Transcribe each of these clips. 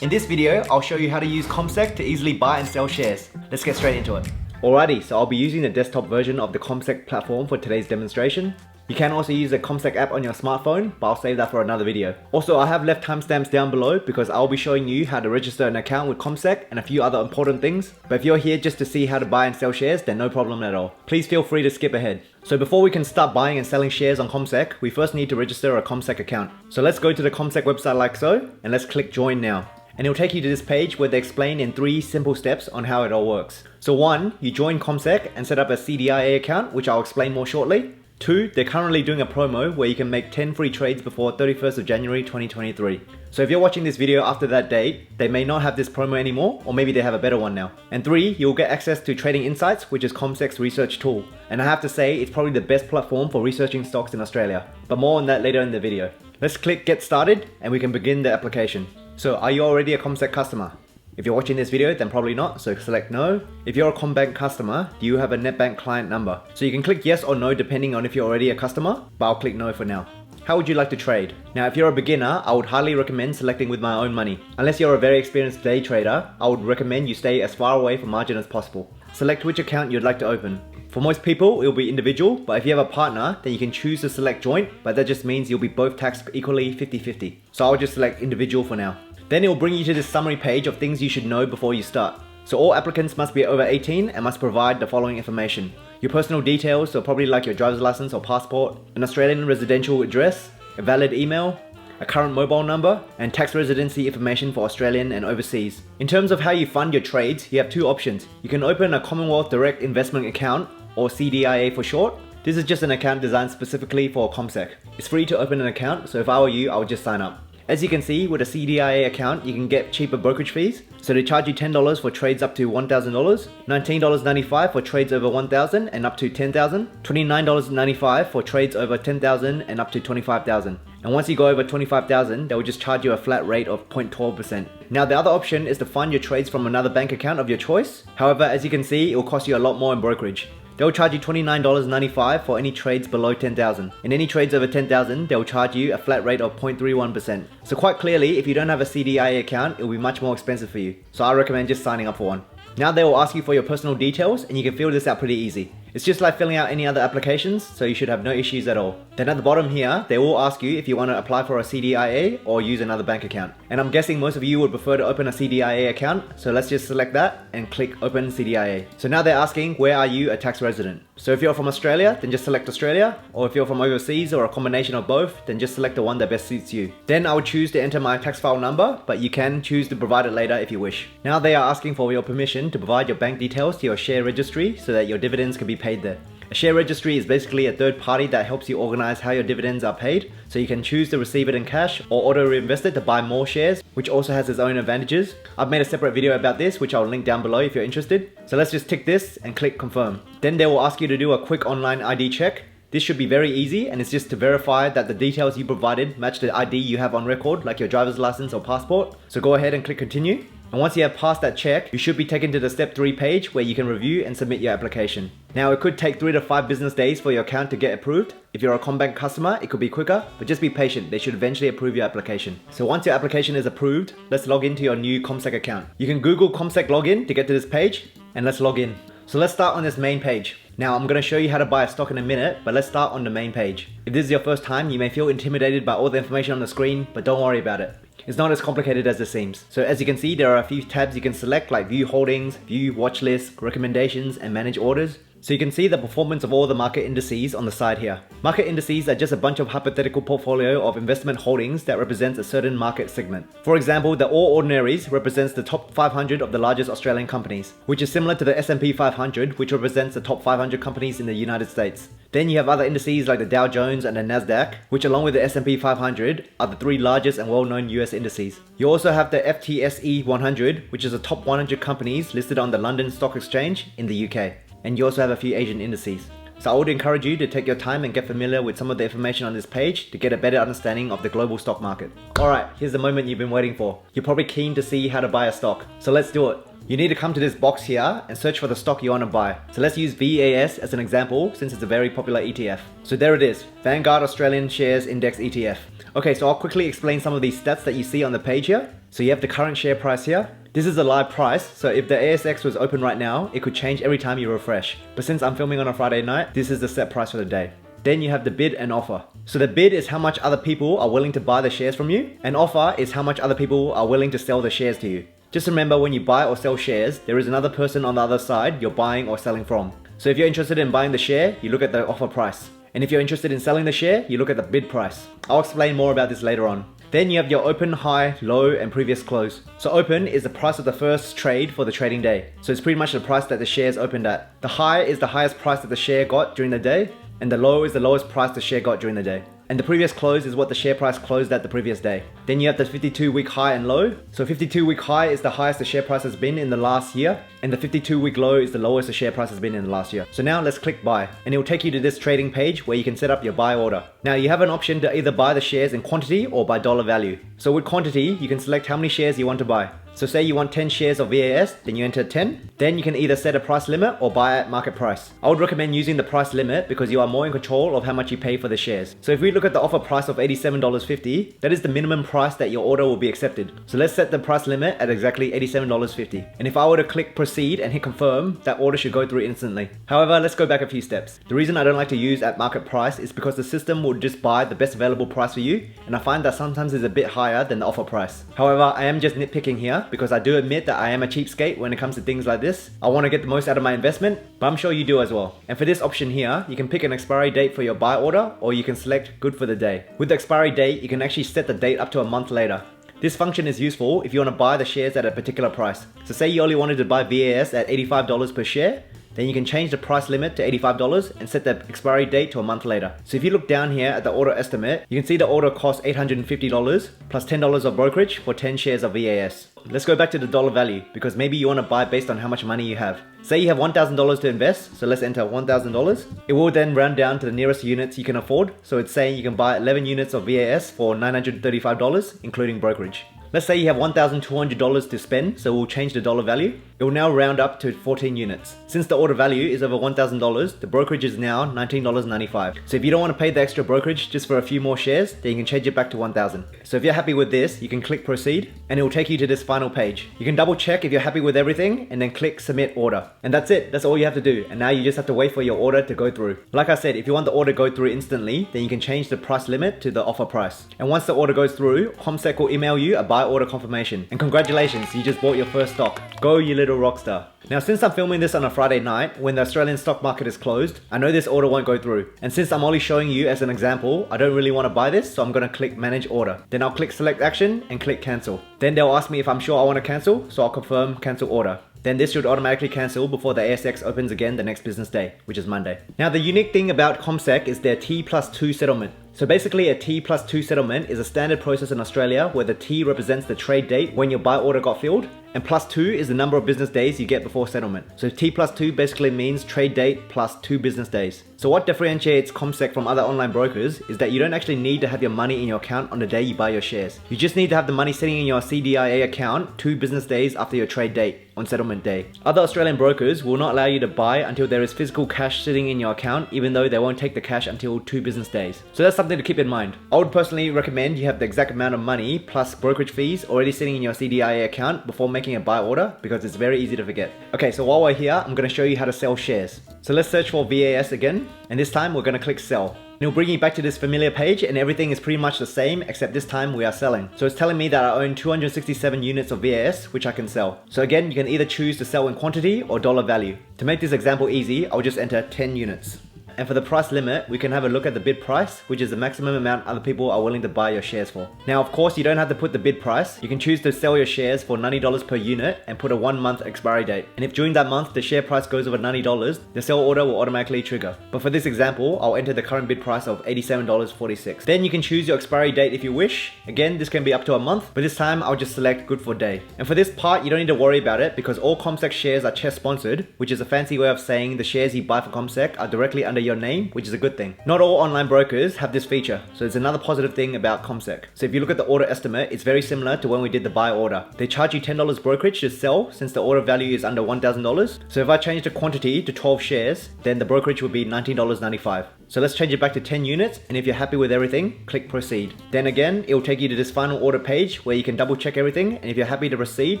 In this video, I'll show you how to use CommSec to easily buy and sell shares. Let's get straight into it. Alrighty, so I'll be using the desktop version of the CommSec platform for today's demonstration. You can also use the CommSec app on your smartphone, but I'll save that for another video. Also, I have left timestamps down below because I'll be showing you how to register an account with CommSec and a few other important things. But if you're here just to see how to buy and sell shares, then no problem at all. Please feel free to skip ahead. So before we can start buying and selling shares on CommSec, we first need to register a CommSec account. So let's go to the CommSec website like so, and let's click join now. And it'll take you to this page where they explain in 3 simple steps on how it all works. So 1, you join CommSec and set up a CDIA account, which I'll explain more shortly. 2, they're currently doing a promo where you can make 10 free trades before 31st of January 2023. So if you're watching this video after that date, they may not have this promo anymore, or maybe they have a better one now. And 3, you'll get access to Trading Insights, which is CommSec's research tool. And I have to say, it's probably the best platform for researching stocks in Australia. But more on that later in the video. Let's click get started and we can begin the application. So are you already a CommSec customer? If you're watching this video, then probably not, so select no. If you're a CommBank customer, do you have a NetBank client number? So you can click yes or no depending on if you're already a customer, but I'll click no for now. How would you like to trade? Now if you're a beginner, I would highly recommend selecting with my own money. Unless you're a very experienced day trader, I would recommend you stay as far away from margin as possible. Select which account you'd like to open. For most people, it'll be individual, but if you have a partner, then you can choose to select joint, but that just means you'll be both taxed equally 50-50. So I'll just select individual for now. Then it will bring you to this summary page of things you should know before you start. So all applicants must be over 18 and must provide the following information. Your personal details, so probably like your driver's license or passport, an Australian residential address, a valid email, a current mobile number, and tax residency information for Australian and overseas. In terms of how you fund your trades, you have 2 options. You can open a Commonwealth Direct Investment Account, or CDIA for short. This is just an account designed specifically for CommSec. It's free to open an account, so if I were you, I would just sign up. As you can see, with a CDIA account, you can get cheaper brokerage fees. So they charge you $10 for trades up to $1,000, $19.95 for trades over $1,000 and up to $10,000, $29.95 for trades over $10,000 and up to $25,000. And once you go over $25,000, they will just charge you a flat rate of 0.12%. Now the other option is to fund your trades from another bank account of your choice. However, as you can see, it will cost you a lot more in brokerage. They'll charge you $29.95 for any trades below $10,000. And any trades over $10,000, they'll charge you a flat rate of 0.31%. So quite clearly, if you don't have a CDIA account, it will be much more expensive for you. So I recommend just signing up for one. Now they will ask you for your personal details and you can fill this out pretty easy. It's just like filling out any other applications, so you should have no issues at all. Then at the bottom here, they will ask you if you want to apply for a CDIA or use another bank account. And I'm guessing most of you would prefer to open a CDIA account, so let's just select that and click open CDIA. So now they're asking, where are you a tax resident? So if you're from Australia, then just select Australia, or if you're from overseas or a combination of both, then just select the one that best suits you. Then I would choose to enter my tax file number, but you can choose to provide it later if you wish. Now they are asking for your permission to provide your bank details to your share registry so that your dividends can be paid there. A share registry is basically a third party that helps you organize how your dividends are paid, so you can choose to receive it in cash or auto reinvest it to buy more shares, which also has its own advantages. I've made a separate video about this, which I'll link down below if you're interested. So let's just tick this and click confirm. Then they will ask you to do a quick online ID check. This should be very easy, and it's just to verify that the details you provided match the ID you have on record, like your driver's license or passport. So go ahead and click continue. And once you have passed that check, you should be taken to the step 3 page where you can review and submit your application. Now it could take 3 to 5 business days for your account to get approved. If you're a CommBank customer, it could be quicker, but just be patient, they should eventually approve your application. So once your application is approved, let's log into your new CommSec account. You can Google CommSec login to get to this page, and let's log in. So let's start on this main page. Now I'm going to show you how to buy a stock in a minute, but let's start on the main page. If this is your first time, you may feel intimidated by all the information on the screen, but don't worry about it. It's not as complicated as it seems. So as you can see, there are a few tabs you can select like view holdings, view watch list, recommendations, and manage orders. So you can see the performance of all the market indices on the side here. Market indices are just a bunch of hypothetical portfolio of investment holdings that represents a certain market segment. For example, the All Ordinaries represents the top 500 of the largest Australian companies, which is similar to the S&P 500, which represents the top 500 companies in the United States. Then you have other indices like the Dow Jones and the Nasdaq, which along with the S&P 500 are the 3 largest and well-known US indices. You also have the FTSE 100, which is the top 100 companies listed on the London Stock Exchange in the UK. And you also have a few Asian indices. So I would encourage you to take your time and get familiar with some of the information on this page to get a better understanding of the global stock market. Alright, here's the moment you've been waiting for. You're probably keen to see how to buy a stock. So let's do it. You need to come to this box here and search for the stock you want to buy. So let's use VAS as an example since it's a very popular ETF. So there it is, Vanguard Australian Shares Index ETF. Okay, so I'll quickly explain some of these stats that you see on the page here. So you have the current share price here. This is a live price, so if the ASX was open right now, it could change every time you refresh. But since I'm filming on a Friday night, this is the set price for the day. Then you have the bid and offer. So the bid is how much other people are willing to buy the shares from you, and offer is how much other people are willing to sell the shares to you. Just remember, when you buy or sell shares, there is another person on the other side you're buying or selling from. So if you're interested in buying the share, you look at the offer price. And if you're interested in selling the share, you look at the bid price. I'll explain more about this later on. Then you have your open, high, low, and previous close. So open is the price of the first trade for the trading day. So it's pretty much the price that the shares opened at. The high is the highest price that the share got during the day, and the low is the lowest price the share got during the day. And the previous close is what the share price closed at the previous day. Then you have the 52-week high and low. So 52-week high is the highest the share price has been in the last year, and the 52-week low is the lowest the share price has been in the last year. So now let's click buy, and it will take you to this trading page where you can set up your buy order. Now you have an option to either buy the shares in quantity or by dollar value. So with quantity, you can select how many shares you want to buy. So say you want 10 shares of VAS, then you enter 10. Then you can either set a price limit or buy at market price. I would recommend using the price limit because you are more in control of how much you pay for the shares. So if we look at the offer price of $87.50, that is the minimum price that your order will be accepted. So let's set the price limit at exactly $87.50. And if I were to click proceed and hit confirm, that order should go through instantly. However, let's go back a few steps. The reason I don't like to use at market price is because the system will just buy the best available price for you, and I find that sometimes it's a bit higher than the offer price. However, I am just nitpicking here because I do admit that I am a cheapskate when it comes to things like this. I want to get the most out of my investment, but I'm sure you do as well. And for this option here, you can pick an expiry date for your buy order, or you can select good for the day. With the expiry date, you can actually set the date up to a month later. This function is useful if you want to buy the shares at a particular price. So say you only wanted to buy VAS at $85 per share, then you can change the price limit to $85 and set the expiry date to a month later. So if you look down here at the order estimate, you can see the order costs $850 plus $10 of brokerage for 10 shares of VAS. Let's go back to the dollar value because maybe you want to buy based on how much money you have. Say you have $1,000 to invest, so let's enter $1,000. It will then round down to the nearest units you can afford. So it's saying you can buy 11 units of VAS for $935, including brokerage. Let's say you have $1,200 to spend, so we'll change the dollar value. It will now round up to 14 units. Since the order value is over $1,000, the brokerage is now $19.95. So if you don't want to pay the extra brokerage just for a few more shares, then you can change it back to $1,000. So if you're happy with this, you can click proceed, and it will take you to this final page. You can double check if you're happy with everything, and then click submit order. And that's it, that's all you have to do. And now you just have to wait for your order to go through. Like I said, if you want the order to go through instantly, then you can change the price limit to the offer price. And once the order goes through, CommSec will email you a buy order confirmation. And congratulations, you just bought your first stock. Go, you little rock star. Now since I'm filming this on a Friday night when the Australian stock market is closed, I know this order won't go through. And since I'm only showing you as an example, I don't really want to buy this, so I'm going to click manage order. Then I'll click select action and click cancel. Then they'll ask me if I'm sure I want to cancel, so I'll confirm cancel order. Then this should automatically cancel before the ASX opens again the next business day, which is Monday. Now the unique thing about CommSec is their T+2 settlement. So basically a T+2 settlement is a standard process in Australia where the T represents the trade date when your buy order got filled, and +2 is the number of business days you get before settlement. So T+2 basically means trade date plus 2 business days. So what differentiates CommSec from other online brokers is that you don't actually need to have your money in your account on the day you buy your shares. You just need to have the money sitting in your CDIA account 2 business days after your trade date on settlement day. Other Australian brokers will not allow you to buy until there is physical cash sitting in your account, even though they won't take the cash until 2 business days. So that's something to keep in mind. I would personally recommend you have the exact amount of money plus brokerage fees already sitting in your CDIA account before making a buy order because it's very easy to forget. Okay, so while we're here, I'm going to show you how to sell shares. So let's search for VAS again, and this time we're going to click sell. It'll bring you back to this familiar page and everything is pretty much the same except this time we are selling. So it's telling me that I own 267 units of VAS which I can sell. So again, you can either choose to sell in quantity or dollar value. To make this example easy, I'll just enter 10 units. And for the price limit, we can have a look at the bid price, which is the maximum amount other people are willing to buy your shares for. Now, of course, you don't have to put the bid price. You can choose to sell your shares for $90 per unit and put a 1-month expiry date. And if during that month the share price goes over $90, the sell order will automatically trigger. But for this example, I'll enter the current bid price of $87.46. Then you can choose your expiry date if you wish. Again, this can be up to a month, but this time I'll just select good for day. And for this part, you don't need to worry about it because all CommSec shares are CHESS sponsored, which is a fancy way of saying the shares you buy for CommSec are directly under your name, which is a good thing. Not all online brokers have this feature, so it's another positive thing about CommSec. So if you look at the order estimate, it's very similar to when we did the buy order. They charge you $10 brokerage to sell since the order value is under $1,000. So if I change the quantity to 12 shares, then the brokerage would be $19.95. So let's change it back to 10 units, and if you're happy with everything, click proceed. Then again, it will take you to this final order page where you can double check everything, and if you're happy to proceed,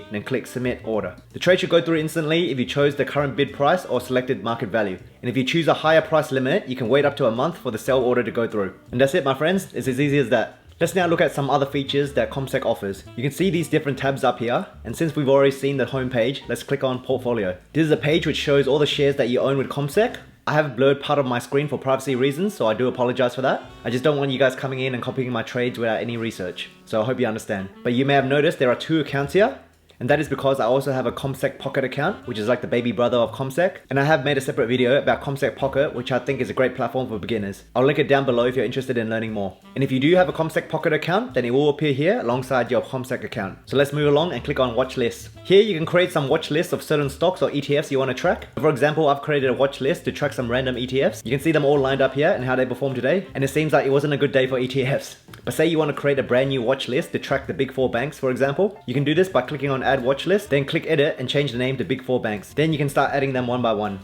then click submit order. The trade should go through instantly if you chose the current bid price or selected market value. And if you choose a higher price limit, you can wait up to a month for the sell order to go through. And that's it, my friends. It's as easy as that. Let's now look at some other features that CommSec offers. You can see these different tabs up here, and since we've already seen the home page, let's click on portfolio. This is a page which shows all the shares that you own with CommSec. I have blurred part of my screen for privacy reasons, so I do apologize for that. I just don't want you guys coming in and copying my trades without any research. So I hope you understand. But you may have noticed there are 2 accounts here. And that is because I also have a CommSec Pocket account, which is like the baby brother of CommSec. And I have made a separate video about CommSec Pocket, which I think is a great platform for beginners. I'll link it down below if you're interested in learning more. And if you do have a CommSec Pocket account, then it will appear here alongside your CommSec account. So let's move along and click on watch lists. Here you can create some watch lists of certain stocks or ETFs you want to track. For example, I've created a watch list to track some random ETFs. You can see them all lined up here and how they performed today. And it seems like it wasn't a good day for ETFs. But say you want to create a brand new watch list to track the big 4 banks, for example. You can do this by clicking on add watch list, then click edit and change the name to big 4 banks. Then you can start adding them one by one.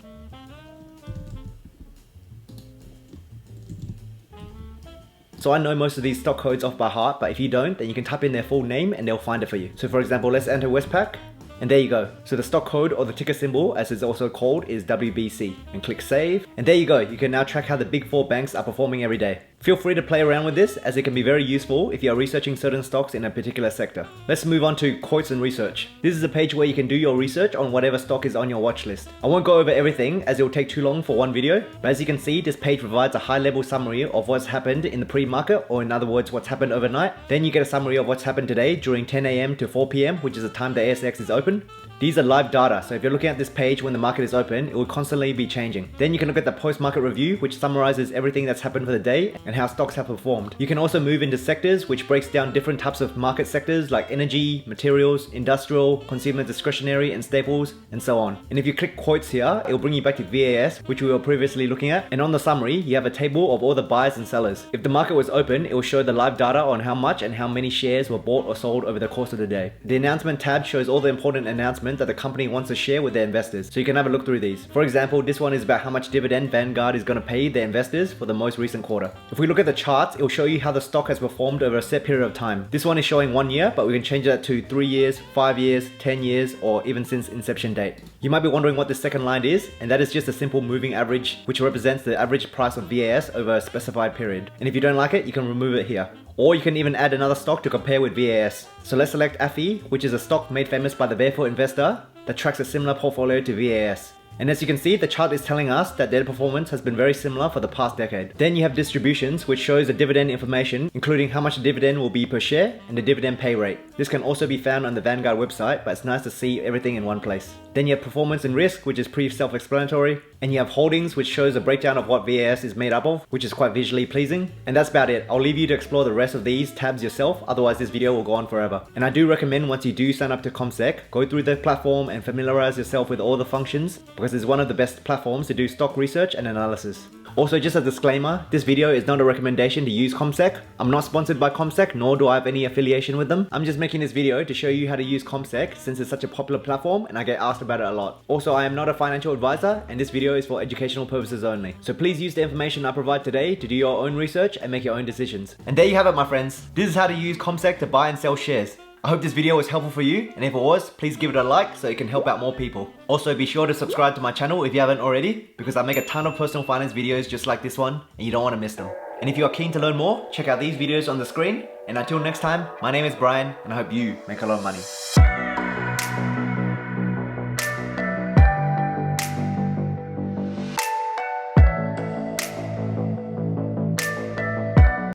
So I know most of these stock codes off by heart, but if you don't, then you can type in their full name and they'll find it for you. So for example, let's enter Westpac. And there you go. So the stock code, or the ticker symbol as it's also called, is WBC. And click save. And there you go. You can now track how the big 4 banks are performing every day. Feel free to play around with this, as it can be very useful if you are researching certain stocks in a particular sector. Let's move on to quotes and research. This is a page where you can do your research on whatever stock is on your watch list. I won't go over everything as it will take too long for one video, but as you can see, this page provides a high-level summary of what's happened in the pre-market, or in other words, what's happened overnight. Then you get a summary of what's happened today during 10 AM to 4 PM, which is the time the ASX is open. These are live data, so if you're looking at this page when the market is open, it will constantly be changing. Then you can look at the post-market review, which summarizes everything that's happened for the day and how stocks have performed. You can also move into sectors, which breaks down different types of market sectors like energy, materials, industrial, consumer discretionary, and staples, and so on. And if you click quotes here, it will bring you back to VAS, which we were previously looking at. And on the summary, you have a table of all the buyers and sellers. If the market was open, it will show the live data on how much and how many shares were bought or sold over the course of the day. The announcement tab shows all the important announcements that the company wants to share with their investors, so you can have a look through these. For example, this one is about how much dividend Vanguard is going to pay their investors for the most recent quarter. If we look at the charts, it will show you how the stock has performed over a set period of time. This one is showing 1 year, but we can change that to 3 years, 5 years, 10 years, or even since inception date. You might be wondering what this second line is, and that is just a simple moving average, which represents the average price of VAS over a specified period. And if you don't like it, you can remove it here. Or you can even add another stock to compare with VAS. So let's select AFI, which is a stock made famous by the Barefoot Investor that tracks a similar portfolio to VAS. And as you can see, the chart is telling us that their performance has been very similar for the past decade. Then you have distributions, which shows the dividend information, including how much dividend will be per share and the dividend pay rate. This can also be found on the Vanguard website, but it's nice to see everything in one place. Then you have performance and risk, which is pretty self-explanatory. And you have holdings, which shows a breakdown of what VAS is made up of, which is quite visually pleasing. And that's about it. I'll leave you to explore the rest of these tabs yourself, otherwise this video will go on forever. And I do recommend once you do sign up to CommSec, go through the platform and familiarize yourself with all the functions, because it's one of the best platforms to do stock research and analysis. Also, just a disclaimer, this video is not a recommendation to use CommSec. I'm not sponsored by CommSec, nor do I have any affiliation with them. I'm just making this video to show you how to use CommSec since it's such a popular platform and I get asked about it a lot. Also, I am not a financial advisor and this video is for educational purposes only. So please use the information I provide today to do your own research and make your own decisions. And there you have it, my friends. This is how to use CommSec to buy and sell shares. I hope this video was helpful for you, and if it was, please give it a like so it can help out more people. Also, be sure to subscribe to my channel if you haven't already, because I make a ton of personal finance videos just like this one, and you don't want to miss them. And if you are keen to learn more, check out these videos on the screen, and until next time, my name is Brian, and I hope you make a lot of money.